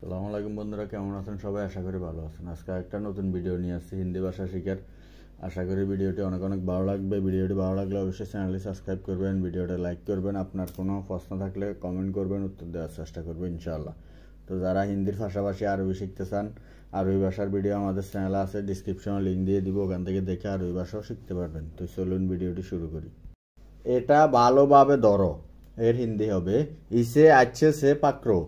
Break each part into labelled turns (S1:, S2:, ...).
S1: আসসালামু আলাইকুম বন্ধুরা, কেমন আছেন সবাই? আশা করি ভালো আছেন। আজকে একটা নতুন ভিডিও নিয়ে আসছি হিন্দি ভাষা শেখার। আশা করি ভিডিওটি অনেক ভালো লাগবে। ভিডিওটি ভালো লাগলে অবশ্যই চ্যানেলটি সাবস্ক্রাইব করবেন, ভিডিওটা লাইক করবেন। আপনার কোনো প্রশ্ন থাকলে কমেন্ট করবেন, উত্তর দেওয়ার চেষ্টা করবো ইনশাআল্লাহ। তো যারা হিন্দির পাশাপাশি আরবি শিখতে চান, আরবি ভাষার ভিডিও আমাদের চ্যানেলে আছে, ডিসক্রিপশনে লিঙ্ক দিয়ে দিব, ওখান থেকে দেখে আরবি ভাষাও শিখতে পারবেন। তো চলুন ভিডিওটি শুরু করি। এটা ভালোভাবে ধরো এর হিন্দি হবে ইসে আচ্ছে সে পাকড়ো।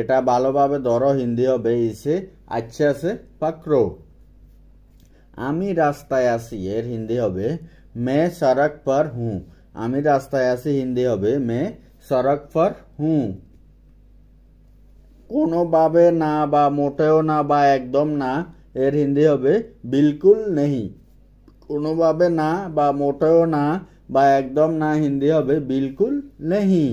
S1: এটা ভালোভাবে ধরো হিন্দি হবে ইসে আচ্ছা সে পাকড়ো। আমি রাস্তায় আছি এর হিন্দি হবে মে সড়ক পর হুঁ। আমি রাস্তায় আছি হিন্দি হবে মে সড়ক পর হুঁ। কোনোভাবে না বা মোটেও না বা একদম না এর হিন্দি হবে বিলকুল নেই। কোনোভাবে না বা মোটেও না বা একদম না হিন্দি হবে বিলকুল নেই।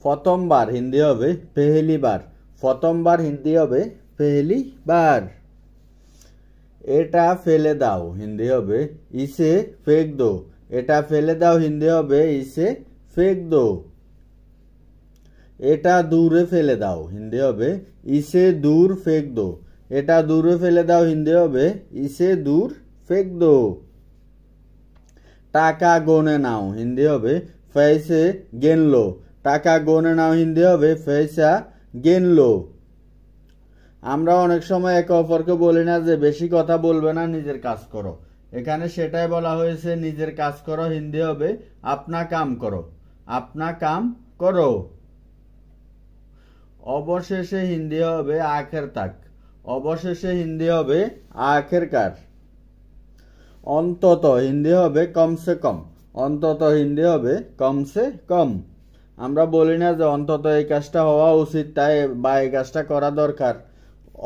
S1: প্রথমবার হিন্দি হবে পেহেলি বার। প্রথমবার হিন্দি হবে পেহেলি বার। এটা ফেলে দাও হিন্দি হবে ইসে ফেক দো। এটা ফেলে দাও হিন্দি হবে ইসে ফেক দো। এটা দূরে ফেলে দাও হিন্দি হবে ইসে দূর ফেক দো। এটা দূরে ফেলে দাও হিন্দি হবে ইসে দূর ফেক দো। টাকা গনে নাও হিন্দি হবে पैसे गिन लो। টাকা গনে নাও হিন্দি হবে पैसा गिन लो। আমরা অনেক সময় একে অপরকে বলি না যে বেশি কথা বলবে না, নিজের কাজ করো। এখানে সেটাই বলা হয়েছে, নিজের কাজ করো হিন্দি হবে আপনা কাম করো। আপনা কাম করো। অবশেষে হিন্দি হবে আখের তাক। অবশেষে হিন্দি হবে আখেরকার। অন্তত হিন্দি হবে কমসে কম। অন্তত হিন্দি হবে কমসে কম। আমরা বলি না যে অন্তত এই কাজটা হওয়া উচিত তাই বা এই কাজটা করা দরকার।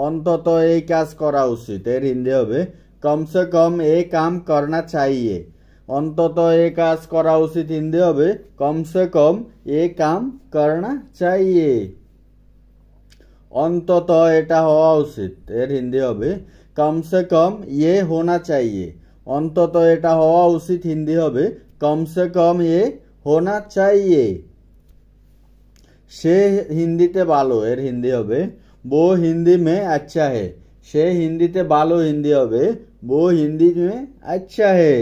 S1: অন্তত এই কাজ করা উচিত এর হিন্দি হবে কমসে কম এ কাম করনা চাইয়ে। অন্তত এই কাজ করা উচিত হিন্দি হবে কমসে কম এ কাম করনা চাইয়ে। অন্তত এটা হওয়া উচিত এর হিন্দি হবে কমসে কম ইয়ে হোনা চাইয়ে। অন্তত এটা হওয়া উচিত হিন্দি হবে কমসে কম ইয়ে হোনা চাইয়ে। সে হিন্দিতে ভালো এর হিন্দি হবে वो हिंदी में अच्छा है। সে হিন্দিতে ভালো হিন্দি হবে वो हिंदी में अच्छा है।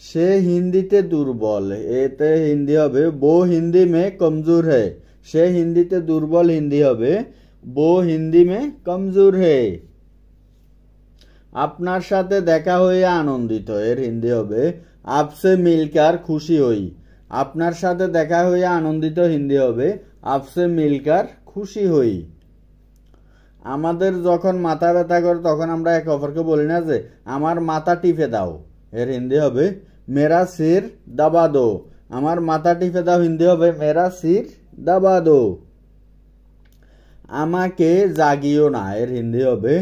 S1: সে হিন্দিতে দুর্বল এতে হিন্দি হবে वो हिंदी में कमजोर है। সে হিন্দিতে দুর্বল হিন্দি হবে वो हिंदी में कमजोर है। আপনার সাথে দেখা হয়ে আনন্দিত এর হিন্দি হবে आपसे मिलकर खुशी हुई। আপনার সাথে দেখা হয়ে আনন্দিত হিন্দি হবে आपसे मिलकर খুশি হই। আমাদের যখন মাথা ব্যথা করে তখন আমরা একে অপরকে বলি না যে আমার মাথা টিপে দাও এর হিন্দি হবে মেরা সির দাবা দো। আমার মাথা টিপে দাও হিন্দি হবে মেরা সির দাবা দো। আমাকে জাগিও না এর হিন্দি হবে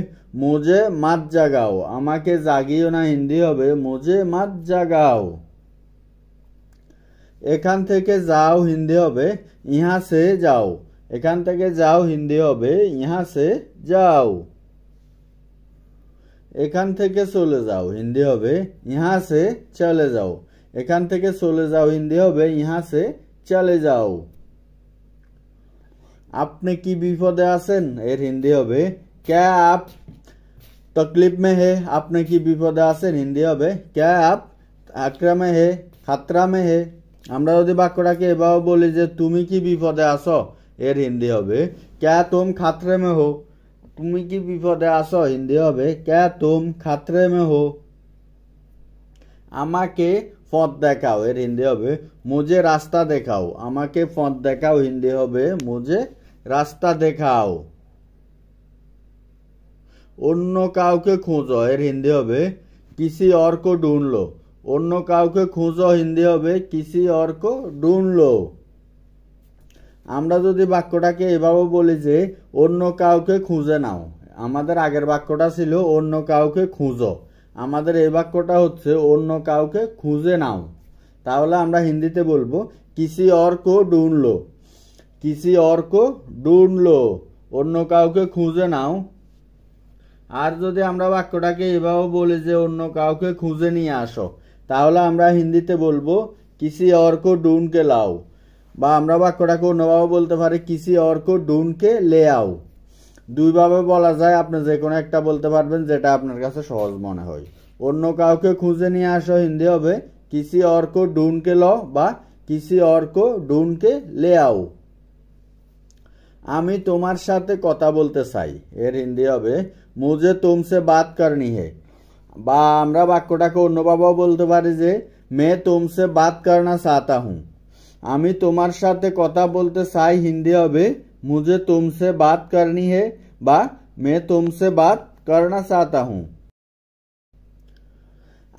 S1: মুঝে মত জাগাও। আমাকে জাগিও না হিন্দি হবে মুঝে মত জাগাও। এখান থেকে যাও হিন্দি হবে ইহা সে যাও। এখান থেকে যাও হিন্দি হবে ইহা সে যাও। এখান থেকে চলে যাও হিন্দি হবে ইহা সে চলে যাও। এখান থেকে চলে যাও হিন্দি হবে ইহা সে চলে যাও। আপনি কি বিপদে আছেন এর হিন্দি হবে क्या आप तकलीफ में है। আপনি কি বিপদে আছেন হিন্দি হবে क्या आप खतरा में है। खतरा में है। আমরা যদি বাক্যটাকে এভাবে বলি যে তুমি কি বিপদে আছো এর হিন্দি হবে क्या तुम खतरे में हो। তুমি কি বিপদে আছো হিন্দি হবে क्या तुम खतरे में हो। আমাকে পথ দেখাও এর হিন্দি হবে मुझे রাস্তা দেখাও। আমাকে পথ দেখাও হিন্দি হবে मुझे রাস্তা দেখাও। অন্য কাউকে খোঁজো এর হিন্দি হবে किसी और को ढूंढ लो। অন্য কাউকে খোঁজো হিন্দি হবে किसी और को ढूंढ लो। আমরা যদি বাক্যটাকে এভাবে বলি যে অন্য কাউকে খুঁজে নাও, আমাদের আগের বাক্যটা ছিল অন্য কাউকে খুঁজো, আমাদের এই বাক্যটা হচ্ছে অন্য কাউকে খুঁজে নাও। তাহলে আমরা হিন্দিতে বলবো किसी और को ढूंढ लो। किसी और को ढूंढ लो। অন্য কাউকে খুঁজে নাও। আর যদি আমরা বাক্যটাকে এভাবে বলি যে অন্য কাউকে খুঁজে নিয়ে আসো, তাহলে আমরা হিন্দিতে বলবো किसी और को ढूंढ के लाओ। বা আমরা বাক্যটাকে অন্যভাবে বলতে পারি কিসি और को ढूंढ के ले आओ। দুইভাবে বলা যায়, আপনি যে কোনো একটা বলতে পারবেন যেটা আপনার কাছে সহজ মনে হয়। অন্য কাউকে খুঁজে নিয়ে আসো হিন্দি হবে किसी और को ढूंढ के लो বা किसी और को ढूंढ के ले आओ। আমি তোমার সাথে কথা বলতে চাই, এর হিন্দি হবে मुझे तुमसे बात करनी है। বা আমরা বাক্যটাকে অন্যভাবেও বলতে পারি যে मैं तुमसे बात करना चाहता हूँ। আমি তোমার সাথে কথা বলতে চাই হিন্দি হবে मुझे तुमसे बात करनी है বা मैं तुमसे बात करना चाहता हूँ।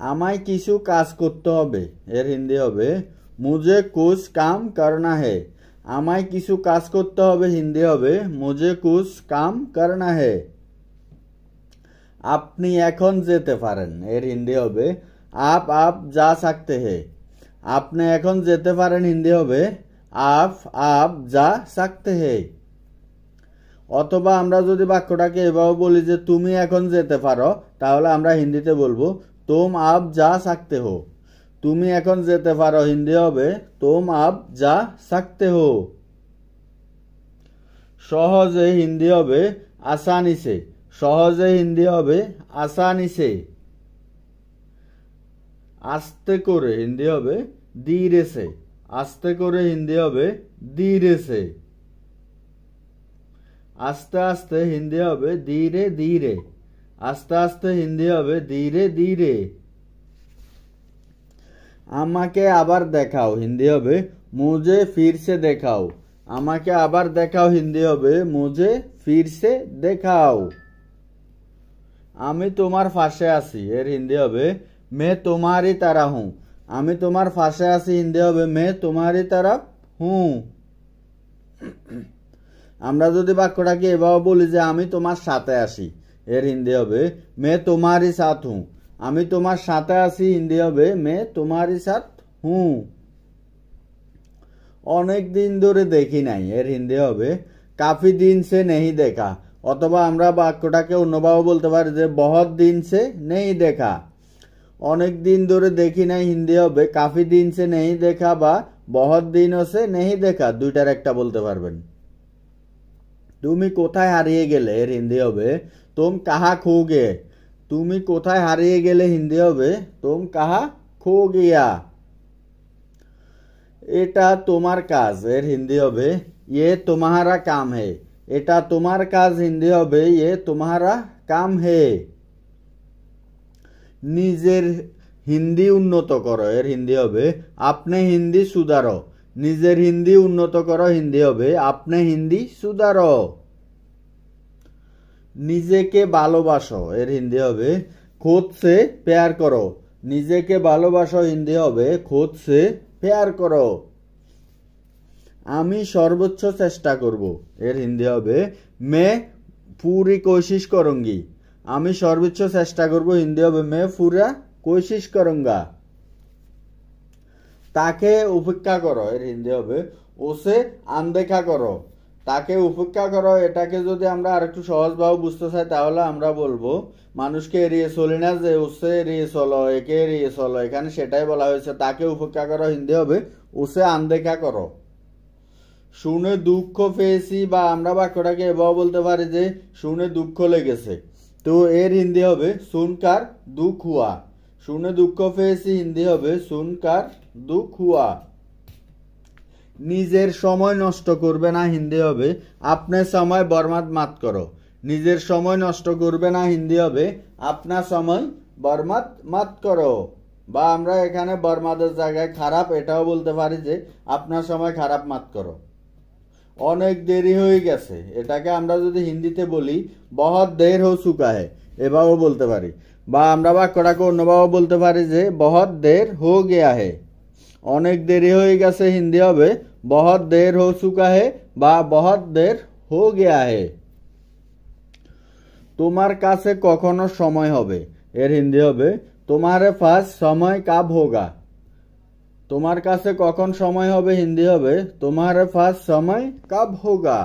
S1: আমায় কিছু কাজ করতে হবে, এর হিন্দি হবে मुझे कुछ काम करना है। আমায় কিছু কাজ করতে হবে হিন্দি হবে मुझे कुछ काम करना है। আপনি এখন যেতে পারেন, এর হিন্দি হবে आप जा सकते हैं। আপনি এখন যেতে পারেন হিন্দি হবে आप जा सकते हैं। অথবা আমরা যদি বাক্যটাকে এভাবে বলি যে তুমি এখন যেতে পারো, তাহলে আমরা হিন্দিতে বলবো तुम आप जा सकते हो। তুমি এখন যেতে পারো হিন্দি হবে तुम आप जा सकते हो। সহজে হিন্দি হবে आसानी से। সহজে হিন্দি হবে आसानी से। আস্তে করে হিন্দি হবে धीरे से। আস্তে করে হিন্দি হবে धीरे से। আস্তে আস্তে হিন্দি হবে ধীরে ধীরে। আস্তে আস্তে হিন্দি হবে ধীরে ধীরে। আমাকে আবার দেখাও হিন্দি হবে मुझे फिर से देखाओ। আমাকে আবার দেখাও হিন্দি হবে मुझे फिर से देखाओ। আমি তোমার পাশে আছি, এর হিন্দি হবে मैं तुम्हारी तरह हूँ। আমি তোমার পাশে আছি হিন্দি হবে मैं तुम्हारी तरह हूँ। আমরা যদি বাক্যটাকে এভাবে বলি যে আমি তোমার সাথে আসি, এর হিন্দি হবে मैं तुम्हारी साथ हूँ। আমি তোমার সাথে আছি হিন্দি হবে मैं तुम्हारी साथ हूँ। অনেক দিন ধরে দেখি নাই, এর হিন্দি হবে काफी दिन से नहीं देखा। অথবা আমরা বাক্যটাকে অন্যভাবে বলতে পারি যে बहुत दिन से नहीं देखा। অনেক দিন ধরে দেখি নাই হিন্দি হবে काफी दिन से नहीं देखा বা बहुत दिनों से नहीं देखा। দুইটার একটা বলতে পারবেন। তুমি কোথায় হারিয়ে গেলে, এর হিন্দি হবে तुम कहाँ खो गए। তুমি কোথায় হারিয়ে গেলে হিন্দি হবে तुम कहाँ खो गया। এটা তোমার কাজ, এর হিন্দি হবে ये तुम्हारा काम है। এটা তোমার কাজ হিন্দি হবে ये तुम्हारा काम है। নিজের হিন্দি উন্নত করো, এর হিন্দি হবে আপনি হিন্দি সুধারো। নিজের হিন্দি উন্নত করো হিন্দি হবে আপনি হিন্দি সুধারো। নিজেকে ভালোবাসো, এর হিন্দি হবে खुद से प्यार करो। নিজেকে ভালোবাসো হিন্দি হবে खुद से प्यार करो। আমি সর্বোচ্চ চেষ্টা করব, এর হিন্দি হবে मैं पूरी कोशिश करूंगी। আমি সর্বোচ্চ চেষ্টা করব হিন্দি হবে मैं पूरा कोशिश करूंगा। তাকে উপেক্ষা করো, এর হিন্দি হবে उसे अनदेखा करो। তাকে উপেক্ষা করো এটাকে যদি আমরা আরেকটু সহজভাবে বুঝতে চাই তাহলে আমরা বলবো মানুষকে এড়িয়ে চলি না যে উসে এড়িয়ে চলো, একে এড়িয়ে চলো, এখানে সেটাই বলা হয়েছে। তাকে উপেক্ষা করো হিন্দি হবে উসে আনদেখা করো। শুনে দুঃখ পেয়েছি বা আমরা বাক্যটাকে এভাবে বলতে পারি যে শুনে দুঃখ লেগেছে, তো এর হিন্দি হবে সুনকার দুঃখ হুয়া। শুনে দুঃখ পেয়েছি হিন্দি হবে সুনকার দুঃখ হুয়া। নিজের সময় নষ্ট করবে না হিন্দি হবে আপনি সময় বরবাদ মত করো। নিজের সময় নষ্ট করবে না হিন্দি হবে আপনার সময় বরবাদ মত করো। বা আমরা এখানে বরবাদের জায়গায় খারাপ এটাও বলতে পারি যে আপনার সময় খারাপ মত করো। অনেক দেরি হয়ে গেছে এটাকে আমরা যদি হিন্দিতে বলি বহুত দের হো চুকা হে, এভাবেও বলতে পারি। বা আমরা বাক্যটাকে অন্যভাবে বলতে পারি যে বহুত দের হো গেয়া হে। অনেক দেরি হয়ে গেছে হিন্দি হবে बहुत देर हो चुका है বা बहुत देर हो गया है। তোমার কাছে কখনো সময় হবে, এর হিন্দি হবে तुम्हारे पास समय कब होगा। তোমার কাছে কখন সময় হবে হিন্দি হবে तुम्हारे पास समय कब होगा।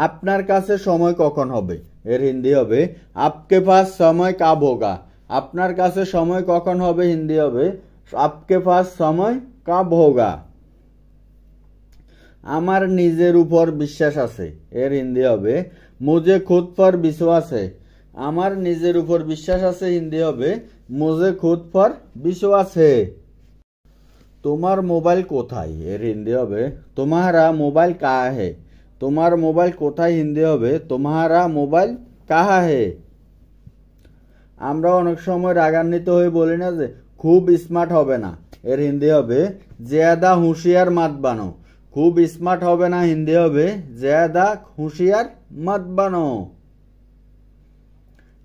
S1: আপনার কাছে সময় কখন হবে, এর হিন্দি হবে आपके पास समय कब होगा। আপনার কাছে সময় কখন হবে হিন্দি হবে आपके पास समय कब होगा। আমার নিজের উপর বিশ্বাস আছে, এর হিন্দি হবে মুঝে খুদ পর বিশ্বাস है। আমার নিজের উপর বিশ্বাস আছে হিন্দি হবে মুঝে খুদ পর বিশ্বাস है। তোমার মোবাইল কোথায়, এর হিন্দি হবে তোমারা মোবাইল কাহা है। তোমার মোবাইল কোথায় হিন্দি হবে তোমারা মোবাইল কাহা है। আমরা অনেক সময় রাগান্বিত হয়ে বলি না যে খুব স্মার্ট হবে না, এর হিন্দি হবে জ্যাদা হুঁশিয়ার মত বানো। খুব স্মার্ট হবে না হিন্দি হবে জ্যাদা হুঁশিয়ার মত বানো।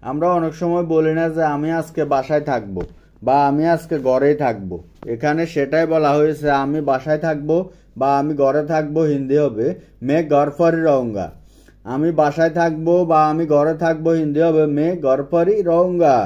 S1: আমরা অনেক সময় বলি না যে আমি আজকে বাসায় থাকবো বা আমি আজকে ঘরেই থাকবো, এখানে সেটাই বলা হয়েছে আমি বাসায় থাকবো বা আমি ঘরে থাকবো হিন্দি হবে মে ঘর পরই রহুঙ্গা। আমি বাসায় থাকবো বা আমি ঘরে থাকবো হিন্দি হবে মে ঘর পরই রহুঙ্গা।